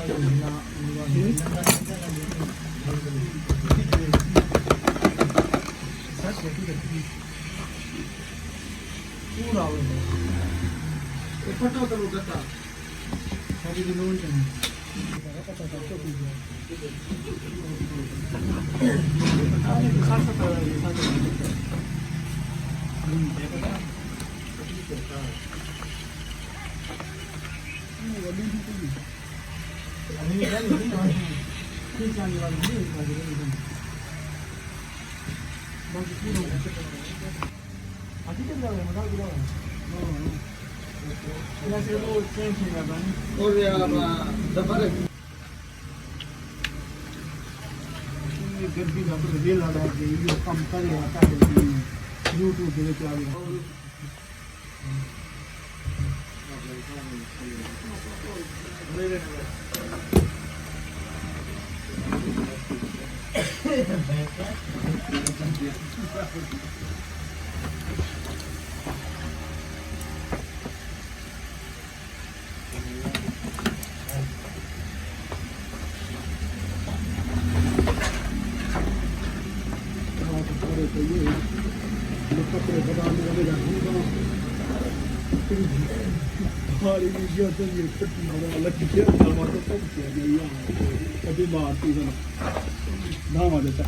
पूरा ये फटो तो गता सारी दिनों में पता तो खासा था गड्डी का रेल लगा के ये कम करे आता है यूट्यूब पे क्या है हमारी वीडियो तो ये अलग किया धावा तो सब किया गया कभी मारती है धावा देता